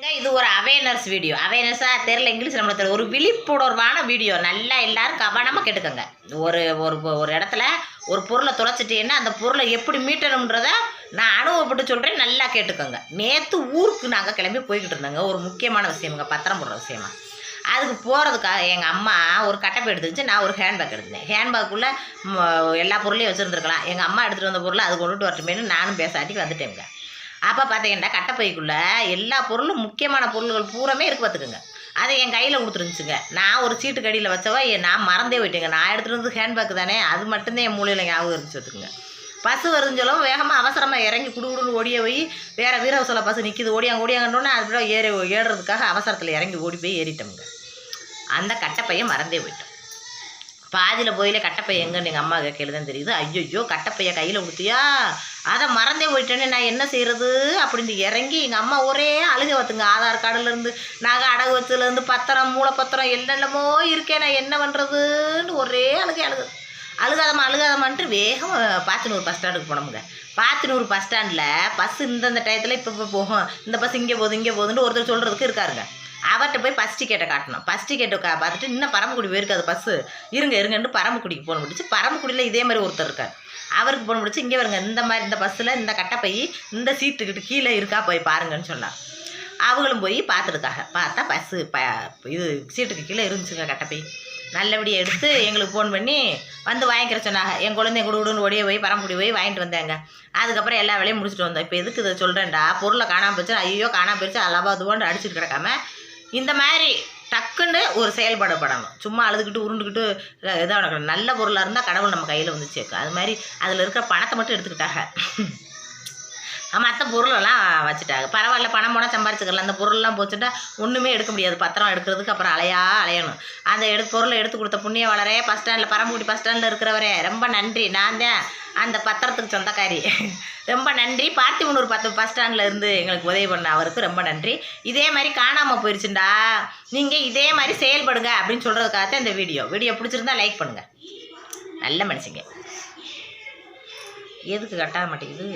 இது ஒரு awareness video. அவேர்னஸாக தெரில, இங்கிலீஷ் நம்மளுக்கு தெரியல. ஒரு விழிப்புணர்வான வீடியோ. நல்லா எல்லாரும் கவனமாக கேட்டுக்கோங்க. ஒரு ஒரு ஒரு இடத்துல ஒரு பொருளை தொலைச்சிட்டேன்னா அந்த பொருளை எப்படி மீட்டணுன்றத நான் அனுபவப்பட்டு சொல்கிறேன். நல்லா கேட்டுக்கோங்க. நேற்று ஊருக்கு நாங்கள் கிளம்பி போய்கிட்டு இருந்தோங்க. ஒரு முக்கியமான விஷயமுங்க, பத்திரம் போடுற விஷயமா. அதுக்கு போகிறதுக்காக எங்கள் அம்மா ஒரு கட்டப்பை எடுத்துச்சு, நான் ஒரு ஹேண்ட்பேக் எடுத்தேன். ஹேண்ட்பேக்குள்ளே எல்லா பொருளையும் வச்சுருந்துருக்கலாம். எங்கள் அம்மா எடுத்துகிட்டு வந்த பொருளை அது கொண்டுட்டு வரட்டுமேனு நானும் பேசாட்டிக்கு வந்துட்டேங்க. அப்போ பார்த்தீங்கன்னா கட்டப்பைக்குள்ளே எல்லா பொருளும், முக்கியமான பொருள்கள் பூராமே இருக்கு பார்த்துக்குங்க. அதை என் கையில் கொடுத்துருந்துச்சுங்க. நான் ஒரு சீட்டு கடியில் வச்சவா நான் மறந்தே போயிட்டேங்க. நான் எடுத்துகிட்டு வந்து ஹேண்ட்பேக் தானே, அது மட்டும்தான் என் மூலையில் ஞாபகம் இருந்துச்சு பார்த்துக்குங்க. பஸ்ஸு வருஞ்சலும் வேகமாக அவசரமாக இறங்கி குடுகுடுன்னு ஓடிய போய் வேறு வீரவசல பஸ்ஸு நிற்கிது, ஓடியாங்கன்னொன்னே அது ஏறுறதுக்காக அவசரத்தில் இறங்கி ஓடி போய் ஏறிட்டோம்ங்க. அந்த கட்டப்பையை மறந்தே போயிட்டோம். பாதியில் போயில கட்டப்பை எங்கன்னு எங்கள் அம்மா கேட்கல தான் தெரியுது. ஐயோ கட்டப்பையை கையில் கொடுத்தியா, அதை மறந்தே போயிட்டேன்னு நான் என்ன செய்கிறது அப்படின்னு இறங்கி எங்கள் அம்மா ஒரே அழுக பார்த்துங்க. ஆதார் கார்டுலேருந்து நகை அடகு வச்சதுலேருந்து பத்திரம், மூலப்பத்திரம் என்னென்னமோ இருக்கேன், நான் என்ன பண்ணுறதுன்னு ஒரே அழுகாதமான்ட்டு வேகம் பாத்தினூர் பஸ் ஸ்டாண்டுக்கு போனோமுங்க. பாத்தினூர் பஸ் ஸ்டாண்டில் பஸ்ஸு இந்தந்த டயத்தில் இப்போ போகும், இந்த பஸ் இங்கே போகுதுன்னு ஒருத்தர் சொல்கிறதுக்கு இருக்காருங்க. அவர்கிட்ட போய் பஸ் டிக்கெட்டை காட்டணும். பஸ் டிக்கெட்டை பார்த்துட்டு இன்னும் பரமக்குடி போயிருக்காது பஸ்ஸு, இருங்கன்னு பரமக்குடிக்கு போன முடிச்சு. பரமக்குடியில் இதே மாதிரி ஒருத்தர் இருக்கார். அவருக்கு போன முடிச்சு, இங்கே வருங்க இந்த மாதிரி இந்த பஸ்ஸில் இந்த கட்டப்பை இந்த சீட்டுக்கிட்டு கீழே இருக்கா போய் பாருங்கன்னு சொன்னார். அவங்களும் போய் பார்த்துருக்காங்க. பார்த்தா பஸ்ஸு இது சீட்டுக்கு கீழே இருந்துச்சுங்க கட்டப்பை. நல்லபடியாக எடுத்து எங்களுக்கு ஃபோன் பண்ணி வந்து வாங்கிக்கிற சொன்னாங்க. என் குழந்தைய கொடுன்னு ஓடியே போய் பரமக்குடி போய் வாங்கிட்டு வந்தாங்க. அதுக்கப்புறம் எல்லா வேலையும் முடிச்சுட்டு வந்தோம். இப்போ எதுக்கு இதை சொல்கிறேன்டா, பொருளை காணாமல் போச்சு, ஐயோ காணாமல் போயிடுச்சு அலபாதுவோன்னு அடிச்சுட்டு கிடக்காம இந்த மாதிரி டக்குன்னு ஒரு செயல்படப்படணும். சும்மா அழுதுகிட்டு உருண்டுக்கிட்டு இதாக நடக்கணும். நல்ல பொருளாக இருந்தால் கடவுள் நம்ம கையில் வந்து சேர்க்கும். அது மாதிரி அதில் இருக்கிற பணத்தை மட்டும் எடுத்துக்கிட்டாங்க. மற்ற பொருளெல்லாம் வச்சுட்டாங்க. பரவாயில்ல, பணம் போனால் சம்பாரிச்சுக்கலாம். அந்த பொருளெல்லாம் போச்சுட்டா ஒன்றுமே எடுக்க முடியாது. பத்திரம் எடுக்கிறதுக்கு அப்புறம் அலையணும். அந்த பொருளை எடுத்து கொடுத்த புண்ணிய வளரே பஸ் ஸ்டாண்டில், பரமக்குடி பஸ் ஸ்டாண்டில் இருக்கிறவரே ரொம்ப நன்றி. நான் தான் அந்த பத்திரத்துக்கு சொந்தக்காரி. ரொம்ப நன்றி. பார்த்திபனூர் பஸ் ஸ்டாண்டில் இருந்து எங்களுக்கு உதவி பண்ண அவருக்கு ரொம்ப நன்றி. இதே மாதிரி காணாமல் போயிடுச்சுண்டா, நீங்கள் இதே மாதிரி செயல்படுங்க அப்படின்னு சொல்கிறதுக்காகத்தான் இந்த வீடியோ பிடிச்சிருந்தா லைக் பண்ணுங்கள். நல்ல மனுஷங்க. எதுக்கு கட்டாக மாட்டேங்குது?